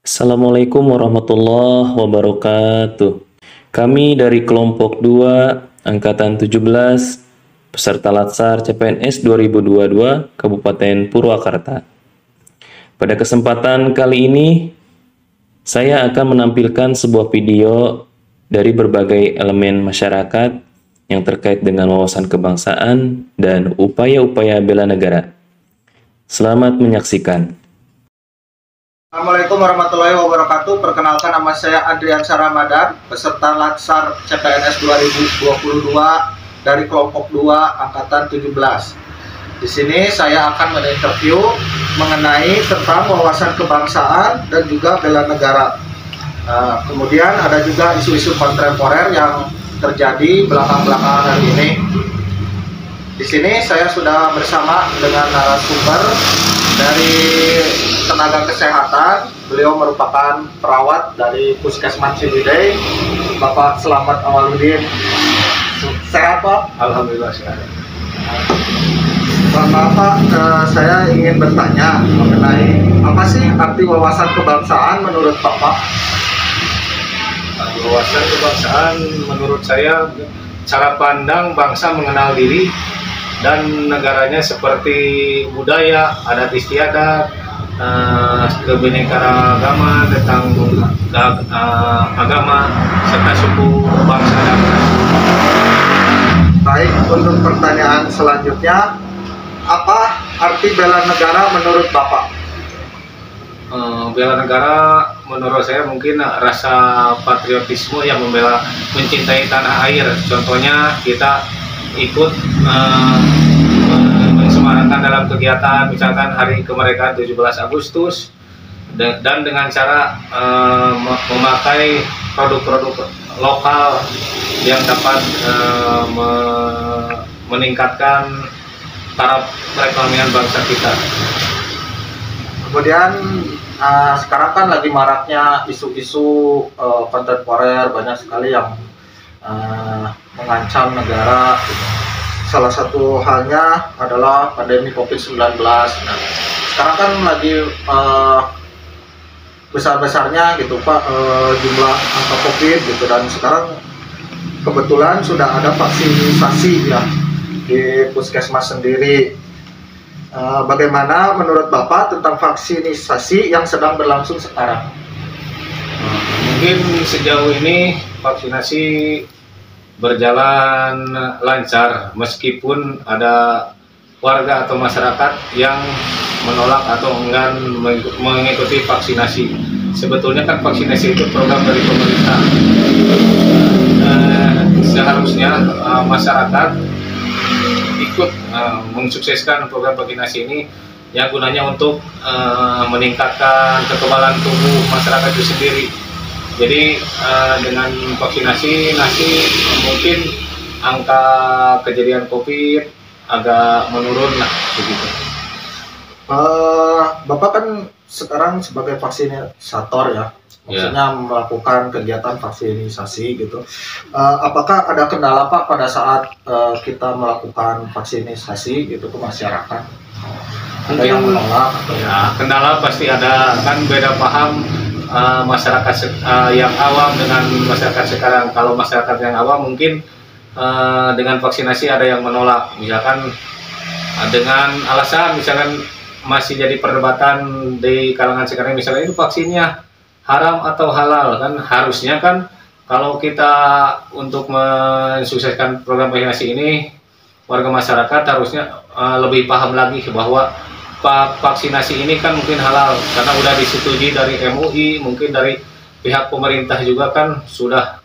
Assalamualaikum warahmatullahi wabarakatuh. Kami dari kelompok 2 angkatan 17 peserta Latsar CPNS 2022 Kabupaten Purwakarta. Pada kesempatan kali ini saya akan menampilkan sebuah video dari berbagai elemen masyarakat yang terkait dengan wawasan kebangsaan dan upaya-upaya bela negara. Selamat menyaksikan. Assalamualaikum warahmatullahi wabarakatuh. Perkenalkan, nama saya Adriansyah Ramadan, peserta Latsar CPNS 2022 dari kelompok 2 angkatan 17. Di sini saya akan menginterview mengenai tentang wawasan kebangsaan dan juga bela negara. Kemudian ada juga isu-isu kontemporer yang terjadi belakangan hari ini. Di sini saya sudah bersama dengan narasumber dari tenaga kesehatan. Beliau merupakan perawat dari Puskesmas Ciwidey, Bapak Selamat Awaludin. Sehat, Pak? Alhamdulillah sehat. Bapak, saya ingin bertanya mengenai apa sih arti wawasan kebangsaan menurut Bapak? Wawasan kebangsaan menurut saya cara pandang bangsa mengenal diri dan negaranya seperti budaya, adat istiadat, kebinekaan tentang agama serta suku bangsa dan Baik, untuk pertanyaan selanjutnya, apa arti bela negara menurut Bapak? bela negara menurut saya mungkin rasa patriotisme yang mencintai tanah air. Contohnya kita ikut mensemarakan dalam kegiatan misalkan hari kemerdekaan 17 Agustus dan dengan cara memakai produk-produk lokal yang dapat meningkatkan taraf perekonomian bangsa kita. Kemudian sekarang kan lagi maraknya isu-isu kontemporer, banyak sekali yang mengancam negara. Salah satu halnya adalah pandemi COVID-19. Nah, sekarang kan lagi besar-besarnya gitu Pak, jumlah angka COVID gitu, dan sekarang kebetulan sudah ada vaksinasi ya di Puskesmas sendiri. Bagaimana menurut Bapak tentang vaksinasi yang sedang berlangsung sekarang? Mungkin sejauh ini vaksinasi berjalan lancar meskipun ada warga atau masyarakat yang menolak atau enggan mengikuti vaksinasi. Sebetulnya kan vaksinasi itu program dari pemerintah. Seharusnya masyarakat ikut mensukseskan program vaksinasi ini yang gunanya untuk meningkatkan kekebalan tubuh masyarakat itu sendiri. Jadi dengan vaksinasi mungkin angka kejadian COVID agak menurun lah begitu. Bapak kan sekarang sebagai vaksinator ya, maksudnya melakukan kegiatan vaksinasi gitu. Apakah ada kendala Pak pada saat kita melakukan vaksinasi gitu ke masyarakat? Ada yang menolak atau ya, kendala pasti ada, kan beda paham masyarakat yang awam dengan masyarakat sekarang. Kalau masyarakat yang awam mungkin dengan vaksinasi ada yang menolak, misalkan dengan alasan misalkan masih jadi perdebatan di kalangan sekarang, misalnya itu vaksinnya haram atau halal. Kan harusnya kan kalau kita untuk mensukseskan program vaksinasi ini, warga masyarakat harusnya lebih paham lagi bahwa vaksinasi ini kan mungkin halal karena udah disetujui dari MUI, mungkin dari pihak pemerintah juga kan sudah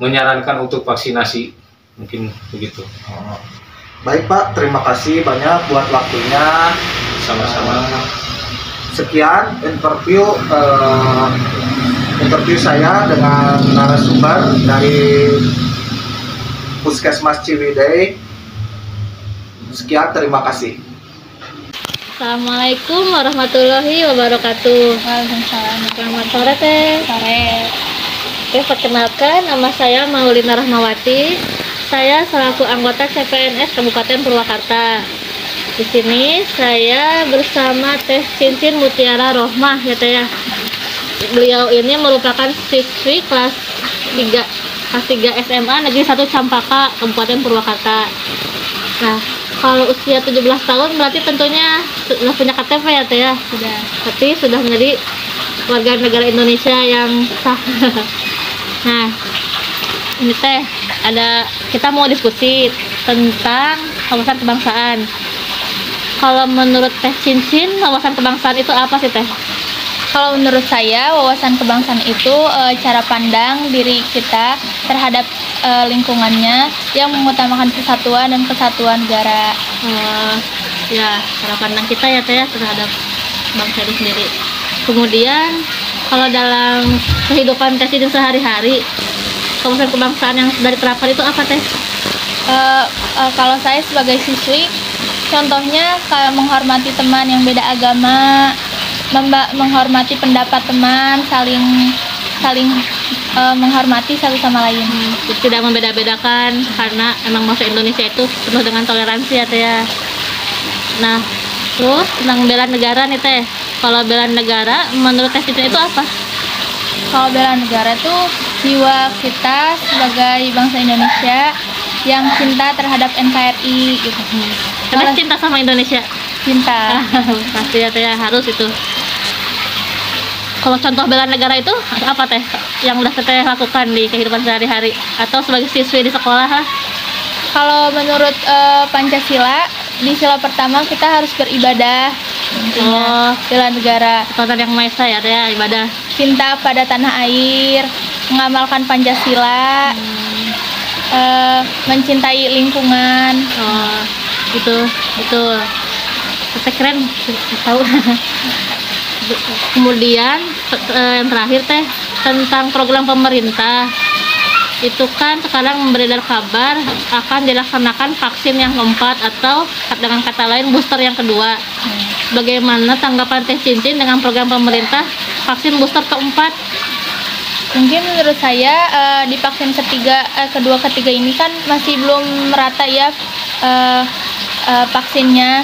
menyarankan untuk vaksinasi, mungkin begitu. Baik Pak, terima kasih banyak buat waktunya. Sama-sama. Sekian interview saya dengan narasumber dari Puskesmas Ciwidey. Sekian, terima kasih. Assalamualaikum warahmatullahi wabarakatuh. Waalaikumsalam. Selamat sore Teh. Sore. Oke, perkenalkan nama saya Maulina Rahmawati. Saya selaku anggota CPNS Kabupaten Purwakarta. Di sini saya bersama Teh Cincin Mutiara Rohmah ya Teh ya. beliau ini merupakan siswi kelas 3 SMA Negeri 1 Campaka, Kabupaten Purwakarta. Nah, kalau usia 17 tahun berarti tentunya sudah punya KTP ya Teh ya? Sudah. Berarti sudah menjadi warga negara Indonesia yang sah. Nah, ini Teh, kita mau diskusi tentang wawasan kebangsaan. Kalau menurut Teh Cincin, wawasan kebangsaan itu apa sih Teh? Kalau menurut saya, wawasan kebangsaan itu cara pandang diri kita terhadap lingkungannya yang mengutamakan persatuan dan kesatuan negara. Ya, cara pandang kita ya Teh ya, terhadap bangsa itu sendiri. Kemudian kalau dalam kehidupan Teh Cincin sehari-hari, wawasan kebangsaan yang sudah diterapkan itu apa Teh? Kalau saya sebagai siswi, contohnya kayak menghormati teman yang beda agama, menghormati pendapat teman, saling menghormati satu sama lain. Tidak membeda-bedakan karena emang bangsa Indonesia itu penuh dengan toleransi ya Teh ya. Nah, terus tentang bela negara nih Teh. Kalau bela negara menurut Teh Cincin itu apa? Kalau bela negara itu jiwa kita sebagai bangsa Indonesia yang cinta terhadap NKRI gitu. Karena cinta sama Indonesia. Cinta. Pasti ya Teh ya, harus itu. Kalau contoh bela negara itu apa Teh yang udah Teh lakukan di kehidupan sehari-hari atau sebagai siswi di sekolah? Kalau menurut Pancasila, di sila pertama kita harus beribadah. Bela negara, Kekuatan yang Maha Esa ya Teh ya, ibadah. cinta pada tanah air, mengamalkan Pancasila, mencintai lingkungan. Gitu, betul. Teh keren, tahu. Kemudian yang terakhir Teh tentang program pemerintah. Itu kan sekarang beredar kabar akan dilaksanakan vaksin yang keempat atau dengan kata lain booster yang kedua. Bagaimana tanggapan Teh Cincin dengan program pemerintah vaksin booster keempat? Mungkin menurut saya di vaksin kedua ketiga ini kan masih belum merata ya vaksinnya.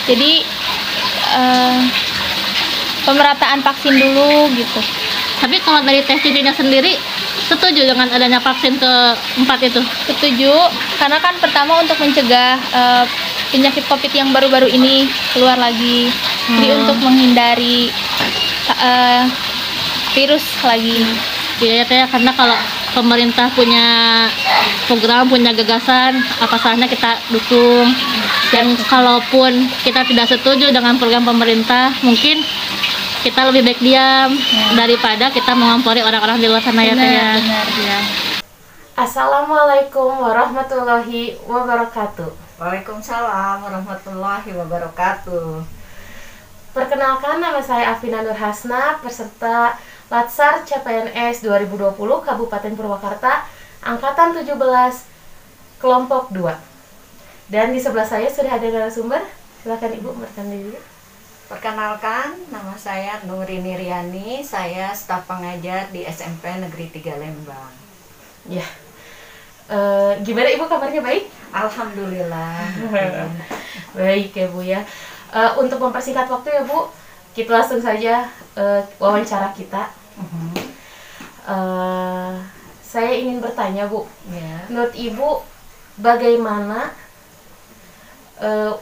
Jadi pemerataan vaksin dulu gitu. Tapi kalau dari Teh Cincinnya sendiri setuju dengan adanya vaksin keempat itu? Setuju, karena kan pertama untuk mencegah penyakit COVID yang baru-baru ini keluar lagi. Jadi untuk menghindari virus lagi. Iya ya Teh, karena kalau pemerintah punya program, punya gagasan, apa salahnya kita dukung. Dan kalaupun kita tidak setuju dengan program pemerintah, mungkin kita lebih baik diam daripada kita mengompori orang-orang di luar sana ya Teh ya. Benar. Ya. Assalamualaikum warahmatullahi wabarakatuh. Waalaikumsalam warahmatullahi wabarakatuh. Perkenalkan, nama saya Afina Nur Hasna, peserta Latsar CPNS 2020 Kabupaten Purwakarta, Angkatan 17, Kelompok 2. Dan di sebelah saya sudah ada narasumber. Silakan Ibu bertanya dulu. Perkenalkan, nama saya Nurini Riani, saya staf pengajar di SMP Negeri 3 Lembang. Ya, gimana Ibu kabarnya, baik? Alhamdulillah. Baik ya Bu ya. Untuk mempersingkat waktu ya Bu, kita langsung saja wawancara kita. Saya ingin bertanya Bu, Ya. menurut Ibu bagaimana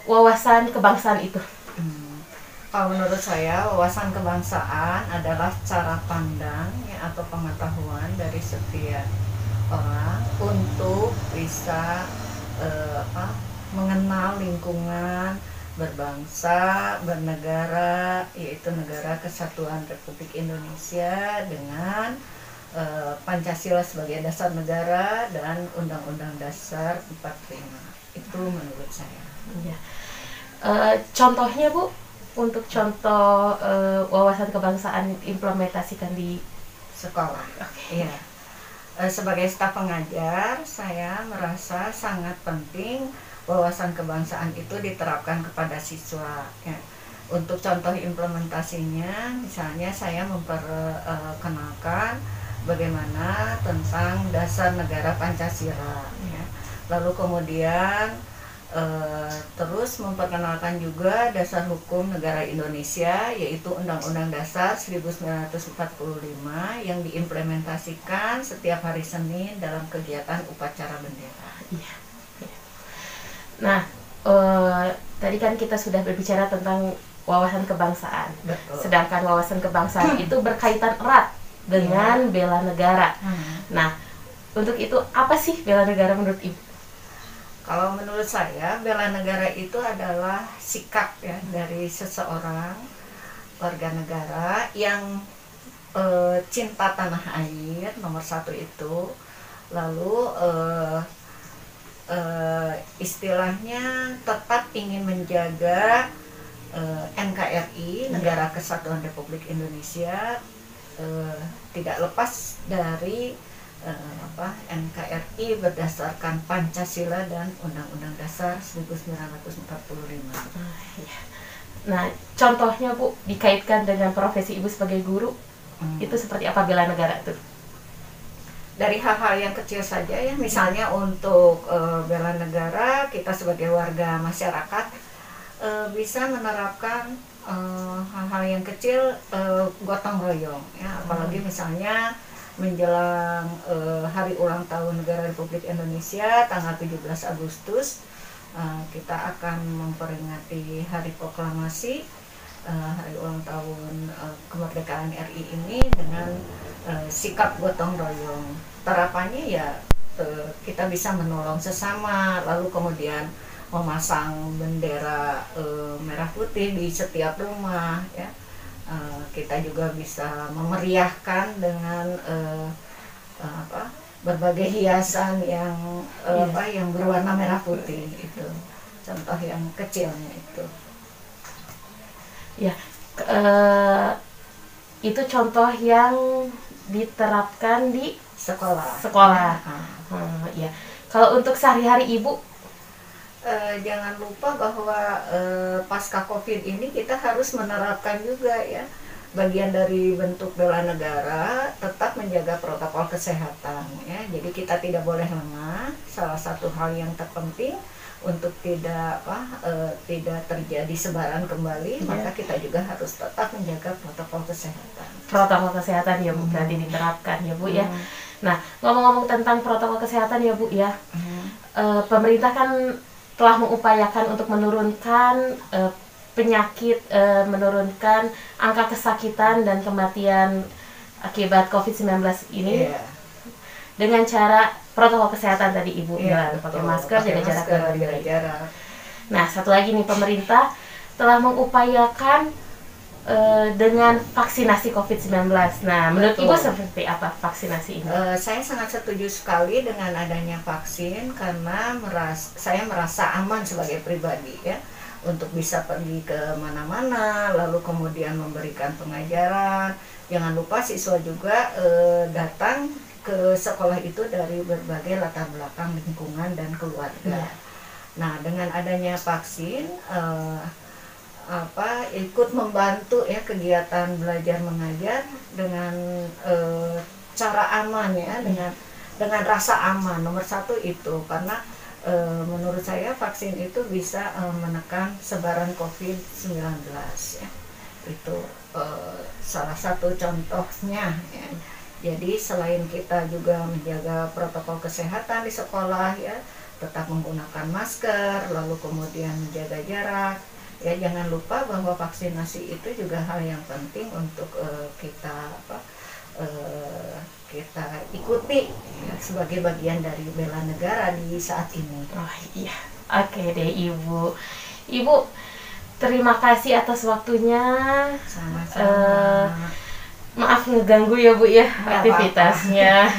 wawasan kebangsaan itu? Kalau menurut saya, wawasan kebangsaan adalah cara pandang ya, atau pengetahuan dari setiap orang untuk bisa mengenal lingkungan, berbangsa, bernegara, yaitu Negara Kesatuan Republik Indonesia dengan Pancasila sebagai dasar negara dan Undang-Undang Dasar 45. Itu menurut saya. Ya. Contohnya Bu, untuk contoh wawasan kebangsaan implementasikan di Sekolah. Iya. Sebagai staf pengajar, saya merasa sangat penting wawasan kebangsaan itu diterapkan kepada siswa. Ya. Untuk contoh implementasinya, misalnya saya memperkenalkan bagaimana tentang dasar negara Pancasila. Ya. Lalu kemudian Terus memperkenalkan juga dasar hukum negara Indonesia, yaitu Undang-Undang Dasar 1945 yang diimplementasikan setiap hari Senin dalam kegiatan upacara bendera. Iya. Nah, tadi kan kita sudah berbicara tentang wawasan kebangsaan. Betul. Sedangkan wawasan kebangsaan itu berkaitan erat dengan bela negara. Nah, untuk itu apa sih bela negara menurut Ibu? Kalau menurut saya, bela negara itu adalah sikap ya dari seseorang warga negara yang cinta tanah air, nomor satu itu. Lalu istilahnya tetap ingin menjaga NKRI, Negara Kesatuan Republik Indonesia, tidak lepas dari NKRI berdasarkan Pancasila dan Undang-Undang Dasar 1945. Nah, contohnya Bu, dikaitkan dengan profesi Ibu sebagai guru, itu seperti apa bela negara itu? Dari hal-hal yang kecil saja ya, misalnya untuk bela negara, kita sebagai warga masyarakat bisa menerapkan hal-hal yang kecil, gotong royong ya, apalagi misalnya menjelang hari ulang tahun Negara Republik Indonesia tanggal 17 Agustus, kita akan memperingati hari proklamasi hari ulang tahun kemerdekaan RI ini dengan sikap gotong royong. Terapannya ya kita bisa menolong sesama, lalu kemudian memasang bendera merah putih di setiap rumah ya. Kita juga bisa memeriahkan dengan berbagai hiasan yang yang berwarna merah putih. Itu contoh yang kecilnya itu. Ya, itu contoh yang diterapkan di sekolah. Ya. Kalau untuk sehari-hari Ibu, jangan lupa bahwa pasca COVID ini kita harus menerapkan juga ya, bagian dari bentuk bela negara tetap menjaga protokol kesehatan ya. Jadi kita tidak boleh lengah. Salah satu hal yang terpenting untuk tidak terjadi sebaran kembali, maka kita juga harus tetap menjaga protokol kesehatan. Protokol kesehatan ya Bu, berarti diterapkan ya Bu ya. Nah, ngomong-ngomong tentang protokol kesehatan ya Bu ya, pemerintah kan telah mengupayakan untuk menurunkan penyakit, menurunkan angka kesakitan dan kematian akibat COVID-19 ini dengan cara protokol kesehatan tadi Ibu bilang, pakai masker, jaga jarak. Nah, satu lagi nih, pemerintah telah mengupayakan dengan vaksinasi COVID-19. Nah, menurut Ibu seperti apa vaksinasi ini? Saya sangat setuju sekali dengan adanya vaksin karena saya merasa aman sebagai pribadi ya, untuk bisa pergi ke mana-mana, lalu kemudian memberikan pengajaran. Jangan lupa siswa juga datang ke sekolah itu dari berbagai latar belakang lingkungan dan keluarga. Nah, dengan adanya vaksin ikut membantu ya kegiatan belajar mengajar dengan cara aman ya, dengan rasa aman. Nomor satu itu karena menurut saya vaksin itu bisa menekan sebaran COVID-19 ya. Itu salah satu contohnya ya. Jadi selain kita juga menjaga protokol kesehatan di sekolah ya, tetap menggunakan masker, lalu kemudian menjaga jarak ya, jangan lupa bahwa vaksinasi itu juga hal yang penting untuk kita ikuti ya, sebagai bagian dari bela negara di saat ini. Oh iya, oke deh Ibu. Ibu, terima kasih atas waktunya. Sama-sama. Maaf ngeganggu ya Bu ya aktivitasnya.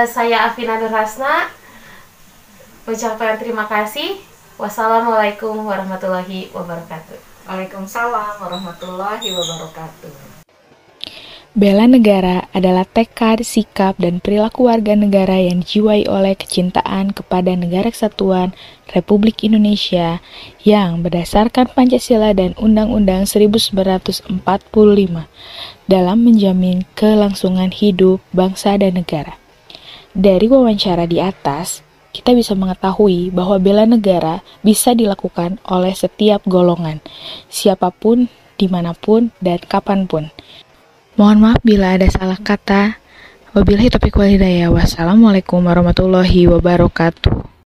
Saya Afina Nur Hasna mengucapkan terima kasih. Wassalamualaikum warahmatullahi wabarakatuh. Waalaikumsalam warahmatullahi wabarakatuh. Bela negara adalah tekad, sikap, dan perilaku warga negara yang dijiwai oleh kecintaan kepada Negara Kesatuan Republik Indonesia yang berdasarkan Pancasila dan Undang-Undang 1945 dalam menjamin kelangsungan hidup bangsa dan negara. Dari wawancara di atas, kita bisa mengetahui bahwa bela negara bisa dilakukan oleh setiap golongan, siapapun, dimanapun, dan kapanpun. Mohon maaf bila ada salah kata. Wabillahi taufiq wal hidayah. Wassalamualaikum warahmatullahi wabarakatuh.